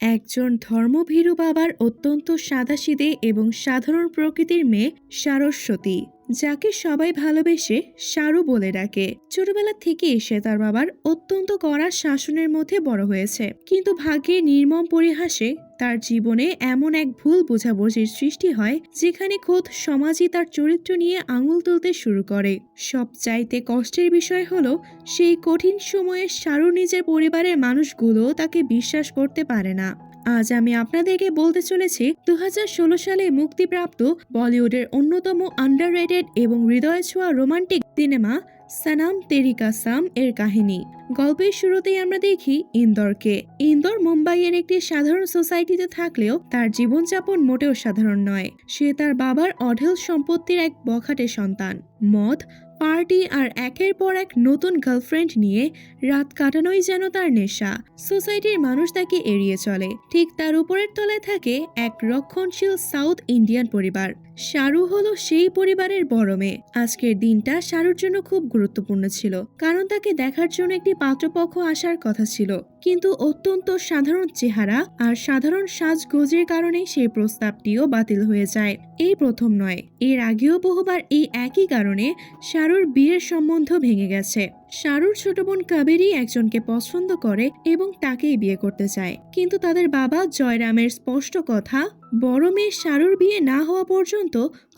একজন ধর্মভীরু বাবার অত্যন্ত সাদাসিধে এবং সাধারণ প্রকৃতির মেয়ে সারস্বতী, যাকে সবাই ভালোবেসে সারু বলে ডাকে। ছোটবেলা থেকেই সে তার বাবার অত্যন্ত কড়া শাসনের মধ্যে বড় হয়েছে, কিন্তু ভাগ্যের নির্মম পরিহাসে তার জীবনে এমন এক ভুল বোঝাবুঝির সৃষ্টি হয় যেখানে খোদ সমাজই তার চরিত্র নিয়ে আঙুল তুলতে শুরু করে। সবচাইতে কষ্টের বিষয় হলো সেই কঠিন সময়ে সারু নিজের পরিবারের মানুষগুলো তাকে বিশ্বাস করতে পারে না। আজ আমি আপনাদেরকে বলতে চলেছি 2016 সালে মুক্তিপ্রাপ্ত বলিউডের অন্যতম আন্ডাররেটেড এবং হৃদয় ছোঁয়া রোমান্টিক সিনেমা সানাম তেরি কাসাম এর কাহিনী। গল্পের শুরুতেই আমরা দেখি ইন্দোরকে। ইন্দোর মুম্বাইয়ের একটি সাধারণ সোসাইটিতে থাকলেও তার জীবনযাপন মোটেও সাধারণ নয়। সে তার বাবার অঢেল সম্পত্তির এক বখাটে সন্তান। মদ, পার্টি আর একের পর এক নতুন গার্লফ্রেন্ড নিয়ে রাত কাটানোই যেন তার নেশা। সোসাইটির মানুষ তাকে এড়িয়ে চলে। ঠিক তার উপরের তলায় থাকে এক রক্ষণশীল সাউথ ইন্ডিয়ান পরিবার। শারু হলো সেই পরিবারের বড় মেয়ে। আজকের দিনটা শারুর জন্য খুব গুরুত্বপূর্ণ ছিল, কারণ তাকে দেখার জন্য একটি পাত্রপক্ষ আসার কথা ছিল। কিন্তু অত্যন্ত সাধারণ চেহারা আর সাধারণ সাজগোজের কারণে সেই প্রস্তাবটিও বাতিল হয়ে যায়। এই প্রথম নয়, এর আগেও বহুবার এই একই কারণে শারুর বিয়ের সম্বন্ধ ভেঙে গেছে। শারুর ছোট বোন কাবেরী একজনকে পছন্দ করে এবং তাকেই বিয়ে করতে চায়, কিন্তু তাদের বাবা জয়রামের স্পষ্ট কথা, বড় মেয়ে শারুর বিয়ে না হওয়া পর্যন্ত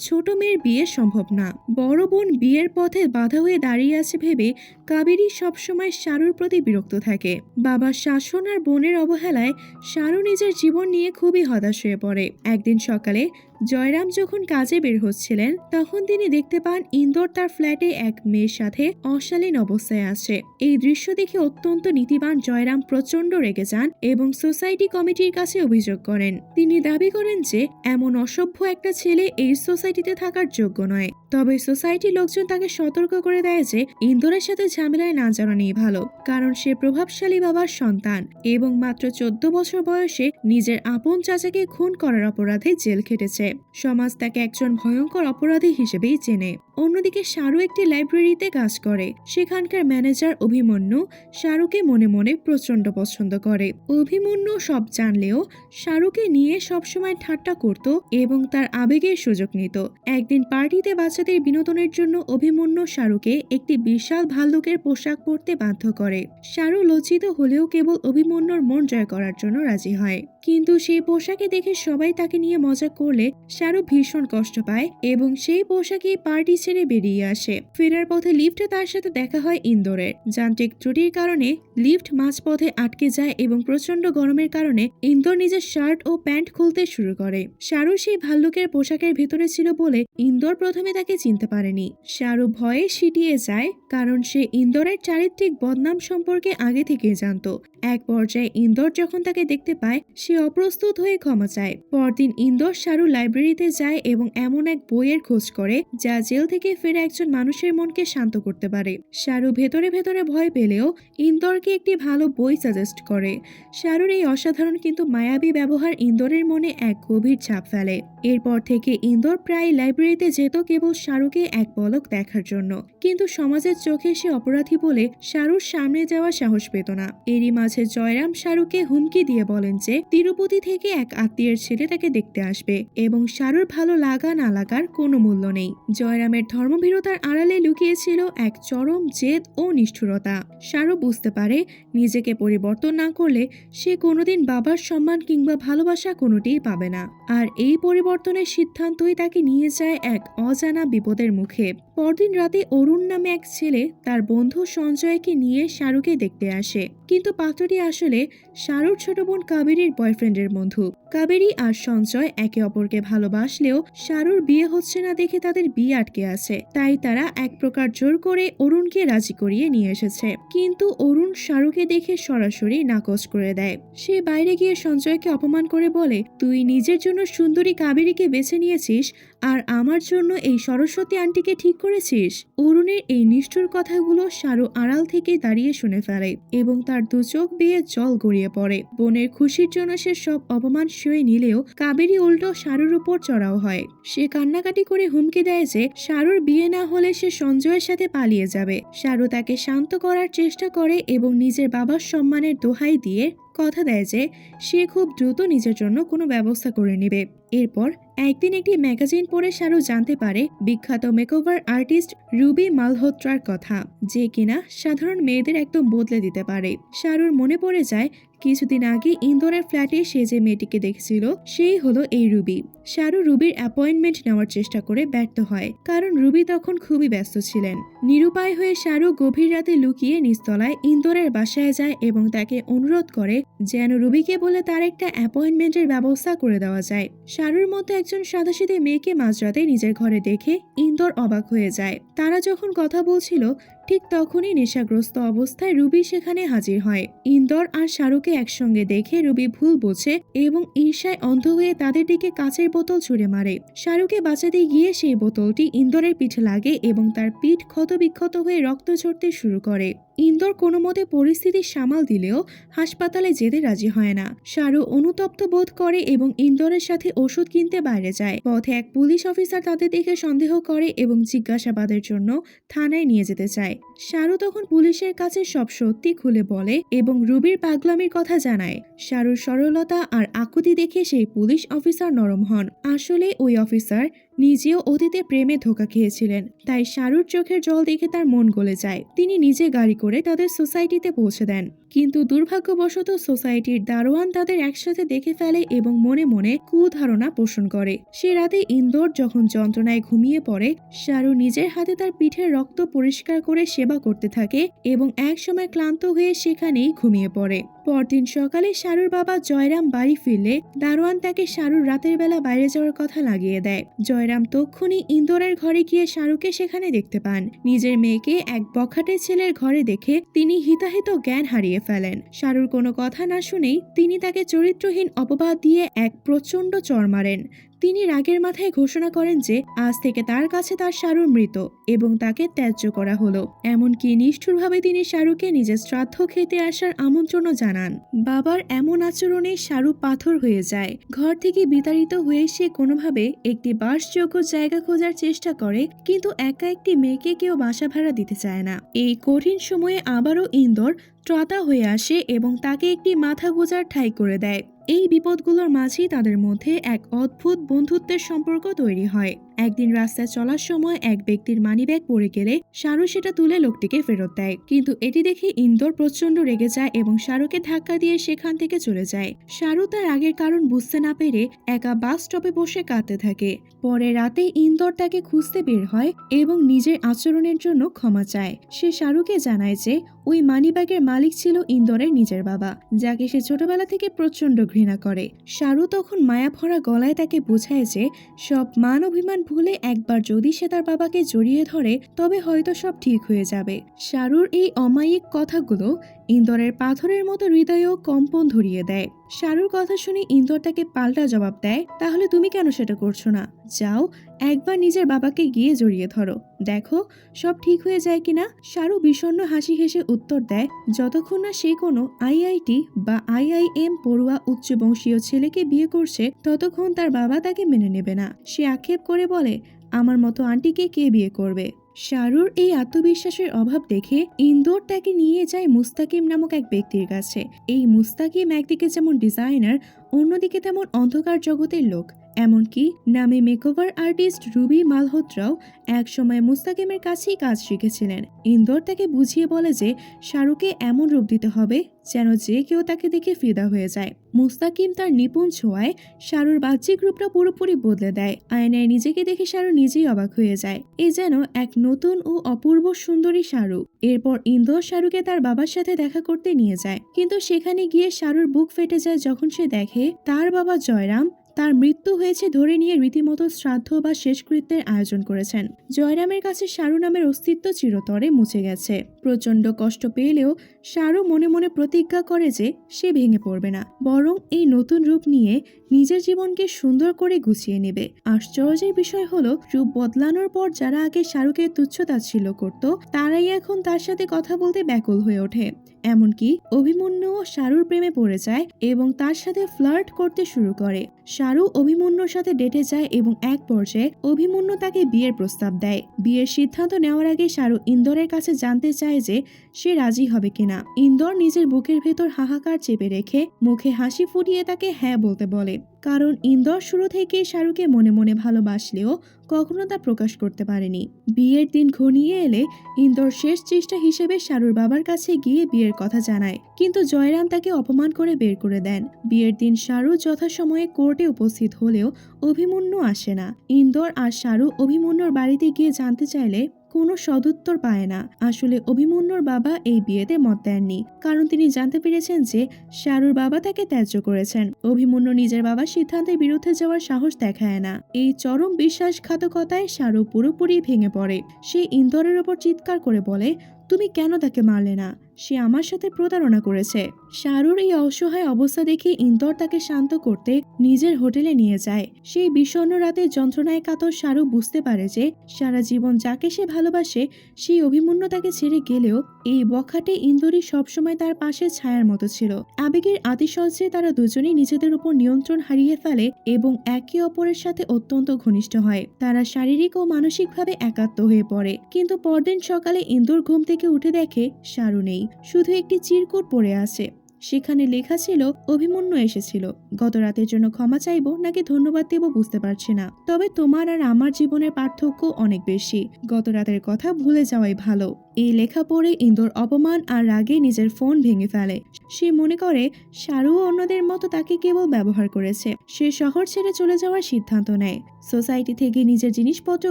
ছোট মেয়ের বিয়ে সম্ভব না। বড় বোন বিয়ের পথে বাধা হয়ে দাঁড়িয়ে আছে ভেবে কাবেরী সবসময় শারুর প্রতি বিরক্ত থাকে। বাবার শাসন আর বোনের অবহেলায় শারু নিজের জীবন নিয়ে খুবই হতাশ হয়ে পড়ে। একদিন সকালে জয়রাম যখন কাজে বের হচ্ছিলেন, তখন তিনি দেখতে পান ইন্দোর তার ফ্ল্যাটে এক মেয়ের সাথে অশালীন অবস্থায় আছে। এই দৃশ্য দেখে অত্যন্ত নীতিবান জয়রাম প্রচন্ড রেগে যান এবং সোসাইটি কমিটির কাছে অভিযোগ করেন। তিনি দাবি করেন যে এমন অসভ্য একটা ছেলে এই সোসাইটিতে থাকার যোগ্য নয়। তবে সোসাইটির লোকজন তাকে সতর্ক করে দেয় যে ইন্দোরের সাথে ঝামেলায় না জড়ানোই ভালো, কারণ সে প্রভাবশালী বাবার সন্তান এবং মাত্র 14 বছর বয়সে নিজের আপন চাচাকে খুন করার অপরাধে জেল খেটেছে। সমাজ তাকে একজন ভয়ঙ্কর অপরাধী হিসেবেই চেনে। অন্যদিকে শারু একটি লাইব্রেরিতে কাজ করে। সেখানকার ম্যানেজার অভিমন্যু শারুকে মনে মনে প্রচন্ড পছন্দ করে। অভিমন্যু সব জানলেও শারুকে নিয়ে সবসময় ঠাট্টা করত এবং তার আবেগের সুযোগ নিত। একদিন পার্টিতে বাচ্চাদের বিনোদনের জন্য অভিমন্যু শারুকে একটি বিশাল ভাল্লুকের পোশাক পরতে বাধ্য করে। শারু লজ্জিত হলেও কেবল অভিমন্যুর মন জয় করার জন্য রাজি হয়। কিন্তু সেই পোশাকে দেখে সবাই তাকে নিয়ে মজা করলে শারু ভীষণ কষ্ট পায় এবং সেই পোশাকেই পার্টি ছেড়ে বেরিয়ে আসে। ফেরার পথে লিফটে তার সাথে দেখা হয় ইন্দোরের। যান্ত্রিক ত্রুটির কারণে লিফট মাঝপথে আটকে যায় এবং প্রচন্ড গরমের কারণে ইন্দোর নিজের শার্ট ও প্যান্ট খুলতে শুরু করে। শারু সেই ভাল্লুকের পোশাকের ভেতরে ছিল বলে ইন্দোর প্রথমে তাকে চিনতে পারেনি। শারু ভয়ে সিটিয়ে যায়, কারণ সে ইন্দোরের চারিত্রিক বদনাম সম্পর্কে আগে থেকে জানত। এক পর্যায়ে ইন্দোর যখন তাকে দেখতে পায়, সে অপ্রস্তুত হয়ে ক্ষমা চায়। পরদিন ইন্দোর শারু লাইব্রেরিতে যায় এবং এমন এক বইয়ের খোঁজ করে যা জেল থেকে ফেরা একজন মানুষের মনকে শান্ত করতে পারে। শারু ভেতরে ভেতরে ভয় পেলেও ইন্দোরকে একটি ভালো বই সাজেস্ট করে। শারুর এই অসাধারণ কিন্তু মায়াবী ব্যবহার ইন্দোরের মনে এক গভীর ছাপ ফেলে। এরপর থেকে ইন্দোর প্রায় লাইব্রেরিতে যেত কেবল শারুকে এক পলক দেখার জন্য, কিন্তু সমাজের চোখে সে অপরাধী বলে শারুর সামনে যাওয়ার সাহস পেত না। এরই মাঝে জয়রাম শারুকে হুমকি দিয়ে বলেন যে তিরুপতি থেকে এক আত্মীয়ের ছেলে তাকে দেখতে আসবে এবং শারুর ভালো লাগা না লাগার কোনো মূল্য নেই। জয়রামের ধর্মভীরতার আড়ালে লুকিয়েছিল এক চরম জেদ ও নিষ্ঠুরতা। শারু বুঝতে পারে নিজেকে পরিবর্তন না করলে সে কোনোদিন বাবার সম্মান কিংবা ভালোবাসা কোনোটিই পাবে না, আর এই পরিবর্তনের সিদ্ধান্তই তাকে নিয়ে যায় এক অজানা বিপদের মুখে। পরদিন রাতে অরুণ নামে এক ছেলে তার বন্ধু সঞ্জয়কে নিয়ে শারুকে দেখতে আসে, কিন্তু পাত্রটি আসলে শারুর ছোট বোন কাবেরীর বয়ফ্রেন্ডের বন্ধু। কাবেরী আর সঞ্জয় একে অপরকে ভালোবাসলেও শারুর বিয়ে হচ্ছে না দেখে তাদের বিয়ে আটকে আছে, তাই তারা এক প্রকার জোর করে অরুণকে রাজি করিয়ে নিয়ে এসেছে। কিন্তু অরুণ শারুকে দেখে সরাসরি নাকচ করে দেয়। সে বাইরে গিয়ে সঞ্জয়কে অপমান করে বলে, তুই নিজের জন্য সুন্দরী কাবেরীকে বেছে নিয়েছিস আর আমার জন্য এই সরস্বতী আন্টিকে ঠিক করেছিস। অরুণের এই নিষ্ঠুর কথাগুলো শারু আড়াল থেকে দাঁড়িয়ে শুনে ফেলে এবং তার দু চোখ বেয়ে জল গড়িয়ে পড়ে। বোনের খুশির জন্য সে সব অপমান সয়ে নিলেও কাবেরী উল্টো শারুর উপর চড়াও হয়। সে কান্নাকাটি করে হুমকি দেয় যে শারুর বিয়ে না হলে সে সঞ্জয়ের সাথে পালিয়ে যাবে। শারু তাকে শান্ত করার চেষ্টা করে এবং নিজের বাবার সম্মানের দোহাই দিয়ে কথা দেয় যে সে খুব দ্রুত নিজের জন্য কোনো ব্যবস্থা করে নেবে। এরপর একদিন একটি ম্যাগাজিন পড়ে শারু জানতে পারে বিখ্যাত মেকওভার আর্টিস্ট রুবি মালহোত্রার কথা, যে কিনা সাধারণ মেয়েদের একদম বদলে দিতে পারে। শারুর মনে পড়ে যায় কিছুদিন আগে ইন্দোরের ফ্ল্যাটে সে যে মেয়েটিকে দেখছিল সেই হলো এই রুবি। শারু রুবির অ্যাপয়েন্টমেন্ট নেওয়ার চেষ্টা করে ব্যর্থ হয়, কারণ রুবি তখন খুবই ব্যস্ত ছিলেন। নিরুপায় হয়ে শারু গভীর রাতে লুকিয়ে নিচতলায় ইন্দোরের বাসায় যায় এবং তাকে অনুরোধ করে যেন রুবিকে বলে তার একটা অ্যাপয়েন্টমেন্টের ব্যবস্থা করে দেওয়া যায়। শারুর মতো একজন সাদাসিধে মেয়েকে মাঝরাতে নিজের ঘরে দেখে ইন্দোর অবাক হয়ে যায়। তারা যখন কথা বলছিল ঠিক তখনই নেশাগ্রস্ত অবস্থায় রুবি সেখানে হাজির হয়। ইন্দোর আর শাহরুখকে একসঙ্গে দেখে রুবি ভুল বোঝে এবং ঈর্ষায় অন্ধ হয়ে তাদের দিকে কাচের বোতল ছুঁড়ে মারে। শাহরুখকে বাঁচাতে গিয়ে সেই বোতলটি ইন্দোরের পিঠে লাগে এবং তার পিঠ ক্ষতবিক্ষত হয়ে রক্ত ঝরতে শুরু করে। ইন্দোর কোনো মতে পরিস্থিতি সামাল দিলেও হাসপাতালে যেতে রাজি হয় না। শাহরুখ অনুতপ্ত বোধ করে এবং ইন্দোরের সাথে ওষুধ কিনতে বাইরে যায়। পথে এক পুলিশ অফিসার তাদের দেখে সন্দেহ করে এবং জিজ্ঞাসাবাদের জন্য থানায় নিয়ে যেতে চায়। শাহরুখ তখন পুলিশের কাছে সব সত্যি খুলে বলে এবং রুবির পাগলামির কথা জানায়। শাহরুর সরলতা আর আকুতি দেখে সেই পুলিশ অফিসার নরম হন। আসলে ওই অফিসার নিজেও অতীতে প্রেমে ধোঁকা খেয়েছিলেন, তাই শাহরুর চোখের জল দেখে তার মন গলে যায়। তিনি নিজে গাড়ি করে তাদের সোসাইটিতে পৌঁছে দেন, কিন্তু দুর্ভাগ্যবশত সোসাইটির দারোয়ান তাদের একসাথে দেখে ফেলে এবং মনে মনে কুধারণা পোষণ করে। সে রাতে ইন্দোর যখন যন্ত্রণায় ঘুমিয়ে পড়ে, শাহরু নিজের হাতে তার পিঠের রক্ত পরিষ্কার করে সেবা করতে থাকে এবং একসময় ক্লান্ত হয়ে সেখানেই ঘুমিয়ে পড়ে। পরদিন সকালে শাহরুর বাবা জয়রাম বাড়ি ফিরলে দারোয়ান তাকে শাহরুর রাতের বেলা বাইরে যাওয়ার কথা লাগিয়ে দেয়। জয়রাম তক্ষুনি ইন্দোরের ঘরে গিয়ে শাহরুখকে সেখানে দেখতে পান। নিজের মেয়েকে এক বখাটে ছেলের ঘরে দেখে তিনি হিতাহিত জ্ঞান হারিয়ে ফেলেন। শাহরুর কোনো কথা না শুনেই তিনি তাকে চরিত্রহীন অপবাদ দিয়ে এক প্রচণ্ড চড় মারেন। তিনি রাগের মাথায় ঘোষণা করেন যে আজ থেকে তার কাছে তার শাহরুর মৃত এবং তাকে ত্যায্য করা হলো। এমনকি নিষ্ঠুরভাবে তিনি শাহরুখকে নিজের শ্রাদ্ধ খেতে আসার আমন্ত্রণও জানান। বাবার এমন আচরণে শাহরুখ পাথর হয়ে যায়। ঘর থেকে বিতাড়িত হয়ে সে কোনোভাবে একটি বাসযোগ্য জায়গা খোঁজার চেষ্টা করে, কিন্তু একা একটি মেয়েকে কেউ বাসা ভাড়া দিতে চায় না। এই কঠিন সময়ে আবারও ইন্দোর ত্রাতা হয়ে আসে এবং তাকে একটি মাথা গোঁজার ঠাঁই করে দেয়। এই বিপদগুলোর মাঝেই তাদের মধ্যে এক অদ্ভুত বন্ধুত্বের সম্পর্ক তৈরি হয়। একদিন রাস্তায় চলার সময় এক ব্যক্তির মানিব্যাগ পড়ে গেলে শাহরু সেটা তুলে লোকটিকে ফেরত দেয়, কিন্তু এটি দেখে ইন্দোর প্রচন্ড রেগে যায় এবং শাহরুখকে ধাক্কা দিয়ে সেখান থেকে চলে যায়। শাহরু তার আগের কারণ বুঝতে না পেরে একা বাস স্টপে বসে কাঁদতে থাকে। পরে রাতে ইন্দোর তাকে খুঁজতে বের হয় এবং নিজের আচরণের জন্য ক্ষমা চায়। সে শাহরুখকে জানায় যে ওই মানিব্যাগের মালিক ছিল ইন্দোরের নিজের বাবা, যাকে সে ছোটবেলা থেকে প্রচন্ড ঘৃণা করে। শাহরু তখন মায়া ভরা গলায় তাকে বোঝায় যে সব মান অভিমান ভুলে একবার যদি সে তার বাবাকে জড়িয়ে ধরে তবে হয়তো সব ঠিক হয়ে যাবে। শাহরুর এই অমায়িক কথাগুলো ইন্দোরের পাথরের মতো হৃদয়েও কম্পন ধরিয়ে দেয়। শাহরুর কথা শুনে ইন্দোর তাকে পাল্টা জবাব দেয়, তাহলে তুমি কেন সেটা করছো না? যাও একবার নিজের বাবাকে গিয়ে জড়িয়ে ধরো, দেখো সব ঠিক হয়ে যায় কিনা। শাহরু বিষণ্ণ হাসি হেসে উত্তর দেয়, যতক্ষণ না সে কোনো আইআইটি বা আইআইএম পড়ুয়া উচ্চবংশীয় ছেলেকে বিয়ে করছে ততক্ষণ তার বাবা তাকে মেনে নেবে না। সে আক্ষেপ করে বলে, আমার মতো আন্টিকে কে বিয়ে করবে? শাহরুর এই আত্মবিশ্বাসের অভাব দেখে ইন্দোর তাকে নিয়ে যায় মুস্তাকিম নামক এক ব্যক্তির কাছে। এই মুস্তাকিম একদিকে যেমন ডিজাইনার, অন্যদিকে তেমন অন্ধকার জগতের লোক। এমনকি নামে মেকওভার আর্টিস্ট রুবি মালহোত্রাও একসময় মুস্তাকিমের কাছেই কাজ শিখেছিলেন। ইন্দোর তাকে বুঝিয়ে বলে যে শাহরুখকে এমন রূপ দিতে হবে যেন যে কেউ তাকে দেখে ফিদা হয়ে যায়। মুস্তাকিম তার নিপুণ ছোঁয়ায় শাহরুর বাহ্যিক রূপটা পুরোপুরি বদলে দেয়। আয়নায় নিজেকে দেখে শাহরু নিজেই অবাক হয়ে যায়। এ যেন এক নতুন ও অপূর্ব সুন্দরী শাহরু। এরপর ইন্দোর শাহরুখকে তার বাবার সাথে দেখা করতে নিয়ে যায়, কিন্তু সেখানে গিয়ে শাহরুর বুক ফেটে যায় যখন সে দেখে তার বাবা জয়রাম তার মৃত্যু হয়েছে ধরে নিয়ে রীতিমতো শ্রাদ্ধ বা শেষকৃত্যের আয়োজন করেছেন। জয়রামের কাছে শাহরু নামের অস্তিত্ব চিরতরে মুছে গেছে। প্রচন্ড কষ্ট পেলেও শাহরু মনে মনে প্রতিজ্ঞা করে যে সে ভেঙে পড়বে না, বরং এই নতুন রূপ নিয়ে নিজের জীবনকে সুন্দর করে গুছিয়ে নেবে। আশ্চর্যের বিষয় হলো, রূপ বদলানোর পর যারা আগে শাহরুখের তুচ্ছ তাচ্ছিল্য করত তারাই এখন তার সাথে কথা বলতে ব্যাকুল হয়ে ওঠে। এমনকি অভিমন্যুও শারুর প্রেমে পড়ে যায় এবং তার সাথে ফ্লার্ট করতে শুরু করে। শারু অভিমন্যুর সাথে ডেটে যায় এবং এক পর্যায়ে অভিমন্যু তাকে বিয়ের প্রস্তাব দেয়। বিয়ের সিদ্ধান্ত নেওয়ার আগে শারু ইন্দরের কাছে জানতে চায় যে সে রাজি হবে কিনা। ইন্দর নিজের বুকের ভেতর হাহাকার চেপে রেখে মুখে হাসি ফুটিয়ে তাকে হ্যাঁ বলতে বলে, কারণ ইন্দর শুরু থেকেই শারুকে মনে মনে ভালোবাসলেও কখনো তা প্রকাশ করতে পারেনি। বিয়ের দিন ঘনিয়ে এলে ইন্দর শেষ চেষ্টা হিসেবে শারুর বাবার কাছে গিয়ে বিয়ের কথা জানায়, কিন্তু জয়রাম তাকে অপমান করে বের করে দেন। বিয়ের দিন শারু যথাসময়ে কোর্টে উপস্থিত হলেও অভিমন্যু আসে না। ইন্দর আর শারু অভিমন্যুর বাড়িতে গিয়ে জানতে চাইলে কোনো সদুত্তর পায় না। আসলে অভিমন্যুর বাবা এই বিয়েতে মত দেননি, কারণ তিনি জানতে পেরেছেন যে শারুর বাবা তাকে ত্যায্য করেছেন। অভিমন্যু নিজের বাবার সিদ্ধান্তের বিরুদ্ধে যাওয়ার সাহস দেখায় না। এই চরম বিশ্বাসঘাতকতায় শারু পুরোপুরি ভেঙে পড়ে। সে ইন্দরের ওপর চিৎকার করে বলে, তুমি কেন তাকে মারলে না? সে আমার সাথে প্রতারণা করেছে। শারুর এই অসহায় অবস্থা দেখে ইন্দর তাকে শান্ত করতে নিজের হোটেলে নিয়ে যায়। সেই বিষণ্ণ রাতে যন্ত্রণায় কাতর শারু বুঝতে পারে যে সারা জীবন যাকে সে ভালোবাসে সেই অভিমন্যু তাকে ছেড়ে গেলেও এই বখাটে ইন্দরই সবসময় তার পাশে ছায়ার মতো ছিল। আবেগের আতিশয্যে তারা দুজনেই নিজেদের উপর নিয়ন্ত্রণ হারিয়ে ফেলে এবং একে অপরের সাথে অত্যন্ত ঘনিষ্ঠ হয়। তারা শারীরিক ও মানসিকভাবে একাত্ম হয়ে পড়ে। কিন্তু পরদিন সকালে ইন্দর ঘুম থেকে উঠে দেখে শারু নেই, শুধু একটি চিরকুট পড়ে আছে। সেখানে লেখা ছিল, অভিমন্যু এসেছিল, গত রাতের জন্য ক্ষমা চাইবো নাকি ধন্যবাদ দেব বুঝতে পারছি না, তবে তোমার আর আমার জীবনের পার্থক্য অনেক বেশি, গত রাতের কথা ভুলে যাওয়াই ভালো। এই লেখা পড়ে ইন্দর অপমান আর রাগে নিজের ফোন ভেঙে ফেলে। সে মনে করে শারু অন্যদের মতো তাকে কেবল ব্যবহার করেছে। সে শহর ছেড়ে চলে যাওয়ার সিদ্ধান্ত নেয়। সোসাইটি থেকে নিজের জিনিসপত্র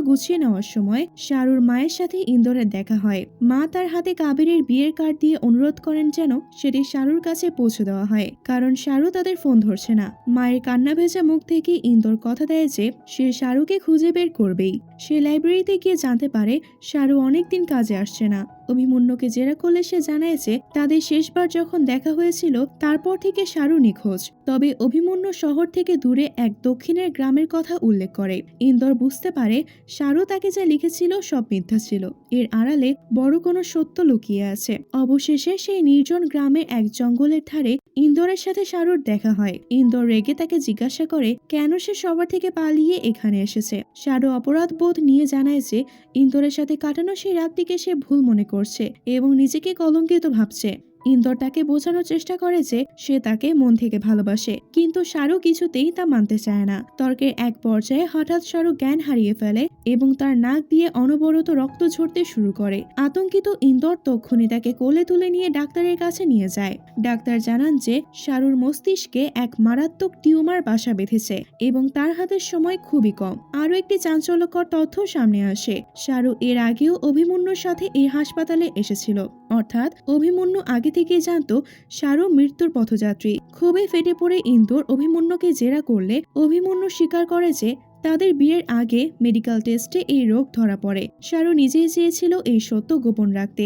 গুছিয়ে নেওয়ার সময় শারুর মায়ের সাথে ইন্দরের দেখা হয়। মা তার হাতে কাবেরীর বিয়ের কার্ড দিয়ে অনুরোধ করেন যেন সেটি শারুর কাছে পৌঁছে দেওয়া হয়, কারণ শারু তাদের ফোন ধরছে না। মায়ের কান্না ভেজা মুখ থেকে ইন্দর কথা দেয় যে সে শারুকে খুঁজে বের করবেই। সে লাইব্রেরিতে গিয়ে জানতে পারে শারু অনেকদিন কাজে আসছে না। অভিমন্যুকে জেরা করলে সে জানায় যে তাদের শেষবার যখন দেখা হয়েছিল তারপর থেকে শারু নিখোঁজ। তবে অভিমন্যু শহর থেকে দূরে এক দক্ষিণের গ্রামের কথা উল্লেখ করে। ইন্দর বুঝতে পারে শারু তাকে যা লিখেছিল সব মিথ্যা ছিল, এর আড়ালে বড় কোনো সত্য লুকিয়ে আছে। অবশেষে সেই নির্জন গ্রামের এক জঙ্গলের ধারে ইন্দরের সাথে শারুর দেখা হয়। ইন্দর রেগে তাকে জিজ্ঞাসা করে কেন সে সবার থেকে পালিয়ে এখানে এসেছে। শারু অপরাধ বোধ নিয়ে জানায় যে ইন্দরের সাথে কাটানো সেই রাতটিকে সে ভুল মনে করছে এবং নিজেকে কলঙ্কিত ভাবছে। ইন্দর তাকে বোঝানোর চেষ্টা করে যে সে তাকে মন থেকে ভালোবাসে, কিন্তু শারু কিছুতেই তা মানতে চায় না। তর্কের এক পর্যায়ে হঠাৎ শারু জ্ঞান হারিয়ে ফেলে এবং তার নাক দিয়ে অনবরত রক্ত ঝরতে শুরু করে। আতঙ্কিত ইন্দর তক্ষুনি তাকে কোলে তুলে নিয়ে ডাক্তারের কাছে নিয়ে যায়। ডাক্তার জানান যে শারুর মস্তিষ্কে এক মারাত্মক টিউমার বাসা বেঁধেছে এবং তার হাতের সময় খুবই কম। আরও একটি চাঞ্চল্যকর তথ্য সামনে আসে, শারু এর আগেও অভিমন্যুর সাথে এই হাসপাতালে এসেছিল, অর্থাৎ অভিমন্যু আগে থেকে জানতো শারু মৃত্যুর পথযাত্রী। ক্ষোভে ফেটে পড়ে ইন্দর অভিমন্যুকে জেরা করলে অভিমন্যু স্বীকার করে যে তাদের বিয়ের আগে মেডিকেল টেস্টে এই রোগ ধরা পড়ে। শারু নিজেই চেয়েছিল এই সত্য গোপন রাখতে,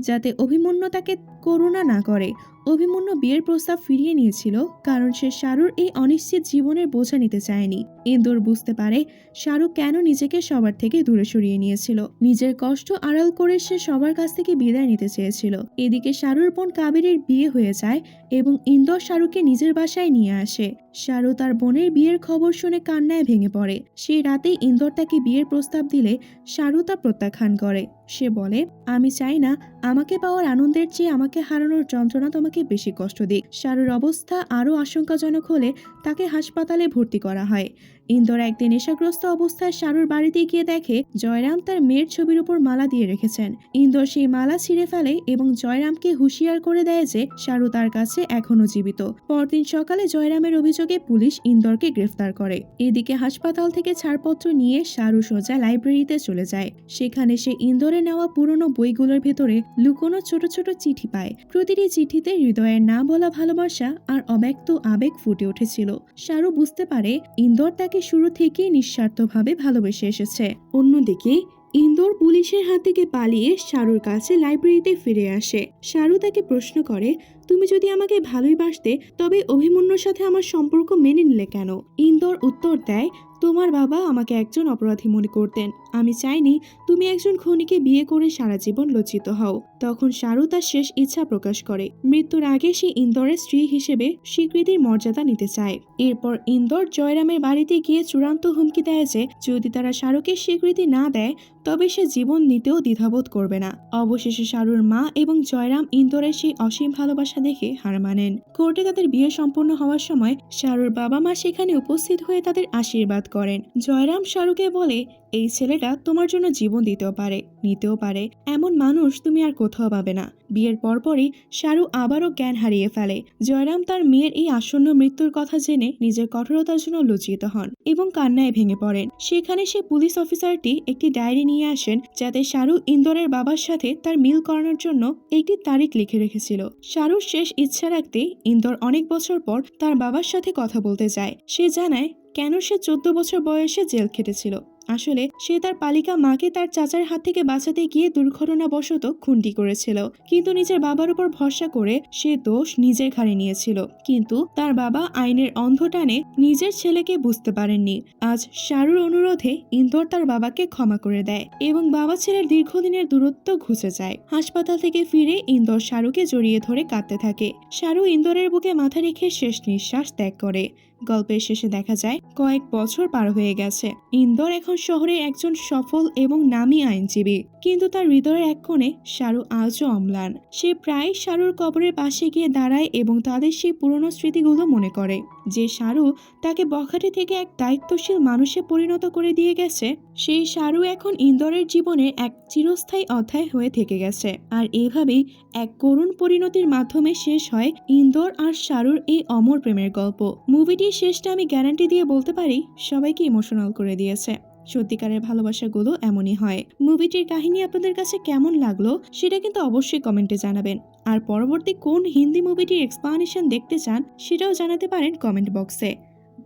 যাতে অভিমন্যু তাকে করুণা না করে। অভিমন্যু বিয়ের প্রস্তাব ফিরিয়ে নিয়েছিল কারণ সে শারুর এই অনিশ্চিত জীবনের বোঝা নিতে চায়নি। ইন্দর বুঝতে পারে শারু কেন নিজেকে সবার থেকে দূরে সরিয়ে নিয়েছিল। নিজের কষ্ট আড়াল করে সে সবার কাছ থেকে বিদায় নিতে চেয়েছিল। এদিকে শারুর বোন কাবেরীর বিয়ে হয়ে যায় এবং ইন্দর শারুকে নিজের বাসায় নিয়ে আসে। শারু তার বোনের বিয়ের খবর শুনে কান্নায় ভেঙে পড়ে। সেই রাতেই ইন্দর তাকে বিয়ের প্রস্তাব দিলে শারু তা প্রত্যাখ্যান করে। সে বলে, আমি চাই না আমাকে পাওয়ার আনন্দের চেয়ে আমাকে হারানোর যন্ত্রণা তোমাকে বেশি কষ্ট দিক। শারুর অবস্থা আরও আশঙ্কাজনক হলে তাকে হাসপাতালে ভর্তি করা হয়। ইন্দর একদিন নেশাগ্রস্ত অবস্থায় শারুর বাড়িতে গিয়ে দেখে জয়রাম তার মেয়ের ছবির উপর মালা দিয়ে রেখেছেন। ইন্দর সেই মালা ছিঁড়ে ফেলে এবং জয়রামকে হুঁশিয়ার করে দেয় যে শারু তার কাছে এখনো জীবিত। পরদিন সকালে জয়রামের অভিযোগে পুলিশ ইন্দরকে গ্রেফতার করে। এদিকে হাসপাতাল থেকে ছাড়পত্র নিয়ে শারু সোজা লাইব্রেরিতে চলে যায়। সেখানে সে ইন্দরের নেওয়া পুরনো বইগুলোর ভেতরে লুকোনো ছোট ছোট চিঠি পায়। প্রতিটি চিঠিতে হৃদয়ের না বলা ভালোবাসা আর অব্যক্ত আবেগ ফুটে উঠেছিল। শারু বুঝতে পারে ইন্দর তাকে শুরু থেকেই নিঃস্বার্থভাবে ভালোবেসে এসেছে। অন্যদিকে ইন্দর পুলিশের হাত থেকে পালিয়ে শারুর কাছে লাইব্রেরিতে ফিরে আসে। শারু তাকে প্রশ্ন করে, তুমি যদি আমাকে ভালোই বাসতে তবে অভিমন্যুর সাথে আমার সম্পর্ক মেনে নিলে কেন? ইন্দর উত্তর দেয়, তোমার বাবা আমাকে একজন অপরাধী মনে করতেন। আমি চাইনি তুমি একজন খুনিকে বিয়ে করে সারা জীবন লজ্জিত হও। তখন শাহরু তার শেষ ইচ্ছা প্রকাশ করে। মৃত্যুর আগে সে ইন্দোরের স্ত্রী হিসেবে স্বীকৃতির মর্যাদা নিতে চায়। এরপর ইন্দোর জয়রামের বাড়িতে গিয়ে চূড়ান্ত হুমকি দেয় যে যদি তারা শাহরুখের স্বীকৃতি না দেয় তবে সে জীবন নিতেও দ্বিধাবোধ করবে না। অবশেষে শাহরুর মা এবং জয়রাম ইন্দোরের সেই অসীম ভালোবাসা দেখে হার মানেন। কোর্টে তাদের বিয়ে সম্পন্ন হওয়ার সময় শাহরুর বাবা মা সেখানে উপস্থিত হয়ে তাদের আশীর্বাদ করেন। জয়রাম শাহরুখকে বলে, এই ছেলেটা তোমার জন্য জীবন দিতেও পারে, নিতেও পারে, এমন মানুষ তুমি আর কোথাও পাবে না। বিয়ের পরপরই শাহরু আবারও জ্ঞান হারিয়ে ফেলে। জয়রাম তার মেয়ের এই আসন্ন মৃত্যুর কথা জেনে নিজের কঠোরতার জন্য লজ্জিত হন এবং কান্নায় ভেঙে পড়েন। সেখানে সে পুলিশ অফিসারটি একটি ডায়েরি নিয়ে আসেন যাতে শাহরু ইন্দোরের বাবার সাথে তার মিল করানোর জন্য একটি তারিখ লিখে রেখেছিল। শাহরুর শেষ ইচ্ছা রাখতে ইন্দোর অনেক বছর পর তার বাবার সাথে কথা বলতে যায়। সে জানায় কেন সে 14 বছর বয়সে জেল খেটেছিল। আসলে সে তার পালিকা মাকে তার চাচার হাত থেকে বাঁচাতে গিয়ে দুর্ঘটনাবশত খুনটি করেছিল, কিন্তু নিজের বাবার উপর ভরসা করে সে দোষ নিজের ঘাড়ে নিয়েছিল। কিন্তু তার বাবা আইনের অন্ধটানে নিজের ছেলেকে বুঝতে পারেননি। আজ শাহরুর অনুরোধে ইন্দোর তার বাবাকে ক্ষমা করে দেয় এবং বাবা ছেলের দীর্ঘদিনের দূরত্ব ঘুচে যায়। হাসপাতাল থেকে ফিরে ইন্দোর শাহরুকে জড়িয়ে ধরে কাঁদতে থাকে। শাহরু ইন্দোরের বুকে মাথা রেখে শেষ নিঃশ্বাস ত্যাগ করে। গল্পের শেষে দেখা যায় কয়েক বছর পার হয়ে গেছে। ইন্দোর এখন শহরে একজন সফল এবং নামী আইনজীবী, কিন্তু তার হৃদয়ের এক কোণে শাহরু আজও অম্লান। সে প্রায় শাহরুর কবরের পাশে গিয়ে দাঁড়ায় এবং তাদের সেই পুরনো স্মৃতিগুলো মনে করে। যে শাহরু তাকে বখাটে থেকে এক দায়িত্বশীল মানুষে পরিণত করে দিয়ে গেছে, সেই শাহরু এখন ইন্দোরের জীবনে এক চিরস্থায়ী অধ্যায় হয়ে থেকে গেছে। আর এভাবেই এক করুণ পরিণতির মাধ্যমে শেষ হয় ইন্দোর আর শাহরুর এই অমর প্রেমের গল্প। মুভিটির শেষটা আমি গ্যারান্টি দিয়ে বলতে পারি সবাইকে ইমোশনাল করে দিয়েছে। সত্যিকারের ভালোবাসাগুলো এমনই হয়। মুভিটির কাহিনী আপনাদের কাছে কেমন লাগলো সেটা কিন্তু অবশ্যই কমেন্টে জানাবেন। আর পরবর্তী কোন হিন্দি মুভিটির এক্সপ্লানেশন দেখতে চান সেটাও জানাতে পারেন কমেন্ট বক্সে।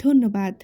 ধন্যবাদ।